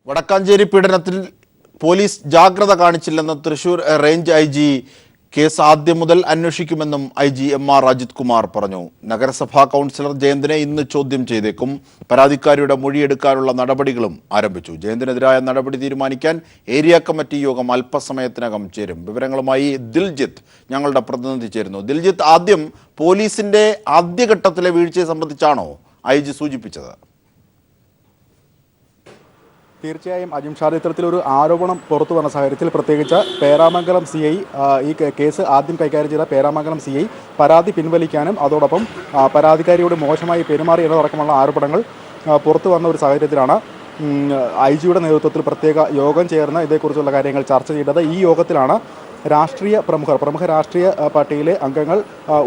വടക്കാഞ്ചേരി പീഡനത്തിൽ പോലീസ് ജാഗ്രത കാണിച്ചില്ലെന്ന് Thrissur range I G case ആദ്യം മുതൽ അന്വേഷിക്കുമെന്നും IG MR അജിത് കുമാർ പറഞ്ഞു. നഗരസഭാ കൗൺസിലർ ജയന്തിനെ ഇന്ന് ചോദ്യം ചെയ്തേക്കും. പരാതിക്കാരിയുടെ മൊഴിയെടുക്കാനുള്ള നടപടികളും ആരംഭിച്ചു. ജയന്തിനെതിരായ നടപടി തീരുമാനിക്കാൻ ഏരിയ കമ്മിറ്റി യോഗം അല്പസമയത്തിനകം ചേരും. വിവരങ്ങളുമായി ദിൽജിത്ത് ഞങ്ങളുടെ പ്രതിനിധി ചേരുന്നു. ദിൽജിത്ത്, ആദ്യം പോലീസിന്റെ ആദ്യഘട്ടത്തിലെ വീഴ്ചയെ സംബന്ധിച്ചാണോ IG സൂചിപ്പിച്ചത്? തീർച്ചയായും അജിംഷാദ്, ഇത്തരത്തിലൊരു ആരോപണം പുറത്തു വന്ന സാഹചര്യത്തിൽ പ്രത്യേകിച്ച് പേരാമംഗലം CI ഈ കേസ് ആദ്യം കൈകാര്യം ചെയ്ത പേരാമംഗലം CI പരാതി പിൻവലിക്കാനും അതോടൊപ്പം പരാതിക്കാരിയോട് മോശമായി പെരുമാറി എന്നതടക്കമുള്ള ആരോപണങ്ങൾ പുറത്തു വന്ന ഒരു സാഹചര്യത്തിലാണ് IG യുടെ നേതൃത്വത്തിൽ പ്രത്യേക യോഗം ചേർന്ന് ഇതേക്കുറിച്ചുള്ള കാര്യങ്ങൾ ചർച്ച ചെയ്തത്. ഈ യോഗത്തിലാണ് പ്രമുഖ രാഷ്ട്രീയ പാർട്ടിയിലെ അംഗങ്ങൾ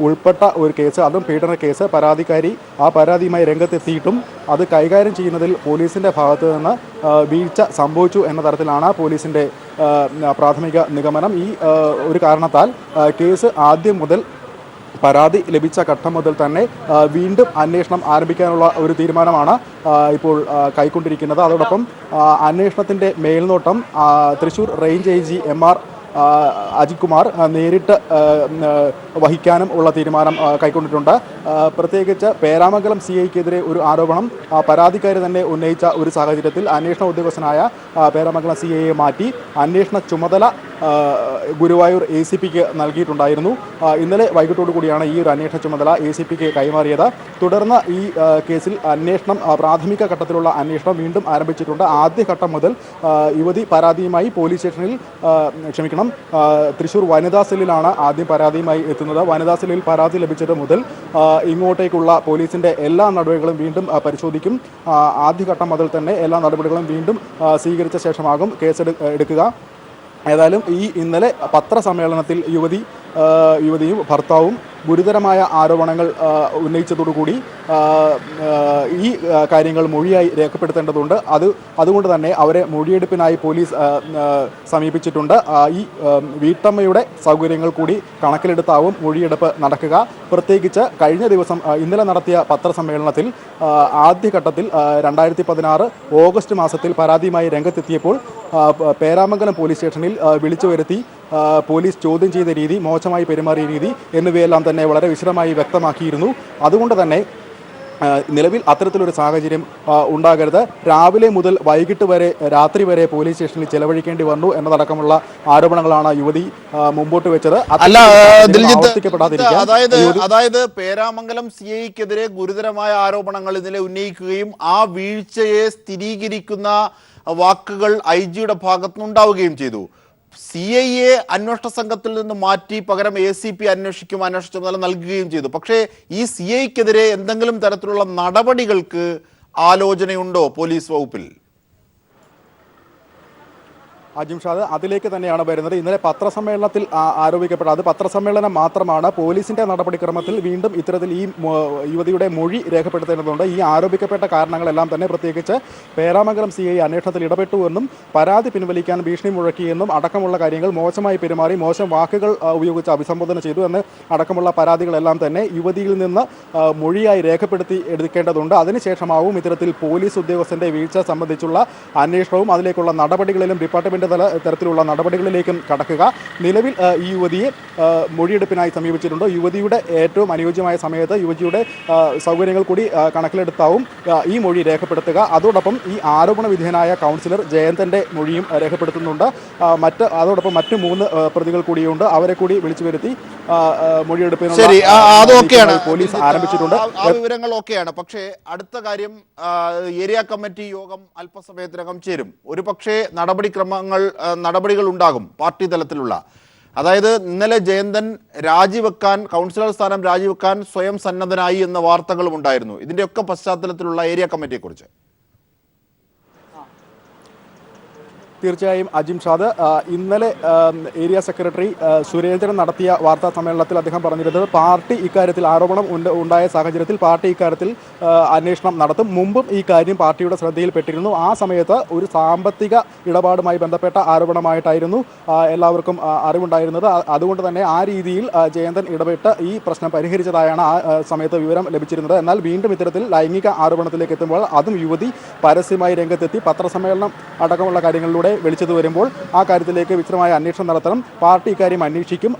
ഉൾപ്പെട്ട ഒരു കേസ്, അതും പീഡന കേസ്, പരാതിക്കാരി ആ പരാതിയുമായി രംഗത്തെത്തിയിട്ടും അത് കൈകാര്യം ചെയ്യുന്നതിൽ പോലീസിൻ്റെ ഭാഗത്തു നിന്ന് വീഴ്ച സംഭവിച്ചു എന്ന തരത്തിലാണ് പോലീസിൻ്റെ പ്രാഥമിക നിഗമനം. ഈ ഒരു കാരണത്താൽ കേസ് ആദ്യം മുതൽ പരാതി ലഭിച്ച ഘട്ടം മുതൽ തന്നെ വീണ്ടും അന്വേഷണം ആരംഭിക്കാനുള്ള ഒരു തീരുമാനമാണ് ഇപ്പോൾ കൈക്കൊണ്ടിരിക്കുന്നത്. അതോടൊപ്പം അന്വേഷണത്തിൻ്റെ മേൽനോട്ടം Thrissur range IG MR Ajith Kumar നേരിട്ട് വഹിക്കാനും ഉള്ള തീരുമാനം കൈക്കൊണ്ടിട്ടുണ്ട്. പ്രത്യേകിച്ച് പേരാമംഗലം CIക്കെതിരെ ഒരു ആരോപണം പരാതിക്കാരി തന്നെ ഉന്നയിച്ച ഒരു സാഹചര്യത്തിൽ അന്വേഷണ ഉദ്യോഗസ്ഥനായ പേരാമംഗലം CIയെ മാറ്റി അന്വേഷണ ചുമതല ഗുരുവായൂർ ACPക്ക് നൽകിയിട്ടുണ്ടായിരുന്നു. ഇന്നലെ വൈകിട്ടോടു കൂടിയാണ് ഈ ഒരു അന്വേഷണ ചുമതല ACPക്ക് കൈമാറിയത്. തുടർന്ന് ഈ കേസിൽ അന്വേഷണം, പ്രാഥമിക ഘട്ടത്തിലുള്ള അന്വേഷണം വീണ്ടും ആരംഭിച്ചിട്ടുണ്ട്. ആദ്യഘട്ടം മുതൽ യുവതി പരാതിയുമായി പോലീസ് സ്റ്റേഷനിൽ തൃശൂർ വനിതാ സെല്ലിലാണ് ആദ്യം പരാതിയുമായി എത്തുന്നത്. വനിതാ സെല്ലിൽ പരാതി ലഭിച്ചത് മുതൽ ഇങ്ങോട്ടേക്കുള്ള പോലീസിൻ്റെ എല്ലാ നടപടികളും വീണ്ടും പരിശോധിക്കും. ആദ്യഘട്ടം മുതൽ തന്നെ എല്ലാ നടപടികളും വീണ്ടും സ്വീകരിച്ച ശേഷമാകും കേസെടുക്കുക. ഏതായാലും ഇന്നലെ പത്രസമ്മേളനത്തിൽ യുവതിയും ഭർത്താവും ഗുരുതരമായ ആരോപണങ്ങൾ ഉന്നയിച്ചതോടുകൂടി ഈ കാര്യങ്ങൾ മൊഴിയായി രേഖപ്പെടുത്തേണ്ടതുണ്ട്. അതുകൊണ്ട് തന്നെ അവരെ മൊഴിയെടുപ്പിനായി പോലീസ് സമീപിച്ചിട്ടുണ്ട്. ഈ വീട്ടമ്മയുടെ സൗകര്യങ്ങൾ കൂടി കണക്കിലെടുത്താവും മൊഴിയെടുപ്പ് നടക്കുക. പ്രത്യേകിച്ച് കഴിഞ്ഞ ദിവസം ഇന്നലെ നടത്തിയ പത്രസമ്മേളനത്തിൽ ആദ്യഘട്ടത്തിൽ 2016 ഓഗസ്റ്റ് മാസത്തിൽ പരാതിയുമായി രംഗത്തെത്തിയപ്പോൾ പേരാമംഗലം പോലീസ് സ്റ്റേഷനിൽ വിളിച്ചു വരുത്തി പോലീസ് ചോദ്യം ചെയ്ത രീതി, മോശമായി പെരുമാറിയ രീതി എന്നിവയെല്ലാം തന്നെ വളരെ വിശദമായി വ്യക്തമാക്കിയിരുന്നു. അതുകൊണ്ട് തന്നെ നിലവിൽ അത്തരത്തിലൊരു സാഹചര്യം ഉണ്ടാകരുത്. രാവിലെ മുതൽ വൈകിട്ട് വരെ, രാത്രി വരെ പോലീസ് സ്റ്റേഷനിൽ ചെലവഴിക്കേണ്ടി വന്നു എന്നതടക്കമുള്ള ആരോപണങ്ങളാണ് യുവതി മുമ്പോട്ട് വെച്ചത്. അതായത് പേരാമംഗലം CIക്കെതിരെ ഗുരുതരമായ ആരോപണങ്ങൾ ഇന്നലെ ഉന്നയിക്കുകയും ആ വീഴ്ചയെ സ്ഥിരീകരിക്കുന്ന വാക്കുകൾ IG-യുടെ ഭാഗത്തുനിന്നുണ്ടാവുകയും ചെയ്തു. CIയെ അന്വേഷണ സംഘത്തിൽ നിന്ന് മാറ്റി പകരം ACP അന്വേഷണ ചുമതല നൽകുകയും ചെയ്തു. പക്ഷേ ഈ CIക്കെതിരെ എന്തെങ്കിലും തരത്തിലുള്ള നടപടികൾക്ക് ആലോചനയുണ്ടോ പോലീസ് വകുപ്പിൽ? അജിംഷാദ്, അതിലേക്ക് തന്നെയാണ് വരുന്നത്. ഇന്നലെ പത്രസമ്മേളനത്തിൽ ആരോപിക്കപ്പെട്ട അത് പത്രസമ്മേളനം മാത്രമാണ്. പോലീസിന്റെ നടപടിക്രമത്തിൽ വീണ്ടും ഇത്തരത്തിൽ ഈ യുവതിയുടെ മൊഴി രേഖപ്പെടുത്തേണ്ടതുണ്ട്. ഈ ആരോപിക്കപ്പെട്ട കാരണങ്ങളെല്ലാം തന്നെ പ്രത്യേകിച്ച് പേരാമംഗലം CI അന്വേഷണത്തിൽ ഇടപെട്ടുവെന്നും പരാതി പിൻവലിക്കാൻ ഭീഷണി മുഴക്കിയെന്നും അടക്കമുള്ള കാര്യങ്ങൾ, മോശമായി പെരുമാറി, മോശം വാക്കുകൾ ഉപയോഗിച്ച് അഭിസംബോധന ചെയ്തു എന്ന് അടക്കമുള്ള പരാതികളെല്ലാം തന്നെ യുവതിയിൽ നിന്ന് മൊഴിയായി രേഖപ്പെടുത്തി എടുക്കേണ്ടതുണ്ട്. അതിനുശേഷമാവും ഇത്തരത്തിൽ പോലീസ് ഉദ്യോഗസ്ഥന്റെ വീഴ്ച സംബന്ധിച്ചുള്ള അന്വേഷണവും അതിലേക്കുള്ള നടപടികളിലും ഡിപ്പാർട്ട്മെന്റ് തരത്തിലുള്ള നടപടികളിലേക്കും കടക്കുക. നിലവിൽ ഈ യുവതിയെ മൊഴിയെടുപ്പിനായി സമീപിച്ചിട്ടുണ്ട്. യുവതിയുടെ ഏറ്റവും അനുയോജ്യമായ സമയത്ത് യുവതിയുടെ സൗകര്യങ്ങൾ കൂടി കണക്കിലെടുത്താവും ഈ മൊഴി രേഖപ്പെടുത്തുക. അതോടൊപ്പം ഈ ആരോപണ വിധേയനായ കൗൺസിലർ ജയന്തന്റെ മൊഴിയും രേഖപ്പെടുത്തുന്നുണ്ട്. അതോടൊപ്പം മറ്റു 3 പ്രതികൾ കൂടിയുണ്ട്. അവരെ കൂടി വിളിച്ചു വരുത്തി മൊഴിയെടുപ്പിനുള്ള പോലീസ് ആരംഭിച്ചിട്ടുണ്ട്. വിവരങ്ങൾ ഓക്കെയാണ്. പക്ഷേ അടുത്ത കാര്യം, ഏരിയ കമ്മിറ്റി യോഗം അല്പസമയത്തിനകം ചേരും. ഒരു പക്ഷേ നടപടികൾ ഉണ്ടാകും പാർട്ടി തലത്തിലുള്ള. അതായത് ഇന്നലെ ജയന്തൻ കൗൺസിലർ സ്ഥാനം രാജിവെക്കാൻ സ്വയം സന്നദ്ധനായി എന്ന വാർത്തകളും ഉണ്ടായിരുന്നു. ഇതിൻ്റെയൊക്കെ പശ്ചാത്തലത്തിലുള്ള ഏരിയ കമ്മിറ്റിയെക്കുറിച്ച് തീർച്ചയായും അജിംഷാദ് ഇന്നലെ ഏരിയ സെക്രട്ടറി സുരേന്ദ്രൻ നടത്തിയ വാർത്താ സമ്മേളനത്തിൽ അദ്ദേഹം പറഞ്ഞിരുന്നത് പാർട്ടി ഇക്കാര്യത്തിൽ ആരോപണം ഉണ്ടായ സാഹചര്യത്തിൽ പാർട്ടി ഇക്കാര്യത്തിൽ അന്വേഷണം നടത്തും. മുമ്പും ഈ കാര്യം പാർട്ടിയുടെ ശ്രദ്ധയിൽപ്പെട്ടിരുന്നു. ആ സമയത്ത് ഒരു സാമ്പത്തിക ഇടപാടുമായി ബന്ധപ്പെട്ട ആരോപണമായിട്ടായിരുന്നു എല്ലാവർക്കും അറിവുണ്ടായിരുന്നത്. അതുകൊണ്ട് തന്നെ ആ രീതിയിൽ ജയന്തൻ ഇടപെട്ട് ഈ പ്രശ്നം പരിഹരിച്ചതായാണ് ആ സമയത്ത് വിവരം ലഭിച്ചിരുന്നത്. എന്നാൽ വീണ്ടും ഇത്തരത്തിൽ ലൈംഗിക ആരോപണത്തിലേക്ക് എത്തുമ്പോൾ അതും യുവതി പരസ്യമായി രംഗത്തെത്തി പത്രസമ്മേളനം അടക്കമുള്ള കാര്യങ്ങളിലൂടെ വിളിച്ചത് വരുമ്പോൾ ആ കാര്യത്തിലേക്ക് വിശദമായ അന്വേഷണം നടത്തണം. പാർട്ടി ഇക്കാര്യം അന്വേഷിക്കും.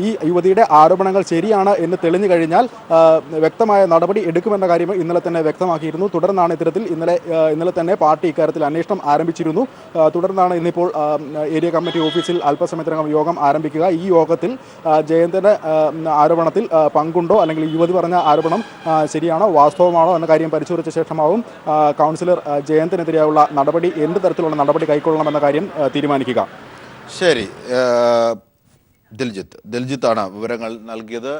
ഈ യുവതിയുടെ ആരോപണങ്ങൾ ശരിയാണ് എന്ന് തെളിഞ്ഞു കഴിഞ്ഞാൽ വ്യക്തമായ നടപടി എടുക്കുമെന്ന കാര്യം ഇന്നലെ തന്നെ വ്യക്തമാക്കിയിരുന്നു. തുടർന്നാണ് ഇത്തരത്തിൽ ഇന്നലെ തന്നെ പാർട്ടി ഇക്കാര്യത്തിൽ അന്വേഷണം ആരംഭിച്ചിരുന്നു. തുടർന്നാണ് ഇന്നിപ്പോൾ ഏരിയ കമ്മിറ്റി ഓഫീസിൽ അല്പസമയത്തിനകം യോഗം ആരംഭിക്കുക. ഈ യോഗത്തിൽ ജയന്തന്റെ ആരോപണത്തിൽ പങ്കുണ്ടോ അല്ലെങ്കിൽ യുവതി പറഞ്ഞ ആരോപണം ശരിയാണോ വാസ്തവമാണോ എന്ന കാര്യം പരിശോധിച്ച ശേഷമാവും കൗൺസിലർ ജയന്തനെതിരെയുള്ള നടപടി എന്ത് തരത്തിലുള്ള നടപടി കൈക്കൊള്ളണമെന്ന കാര്യം തീരുമാനിക്കുക. ശരി, ദിൽജിത്താണ് വിവരങ്ങൾ നൽകിയത്.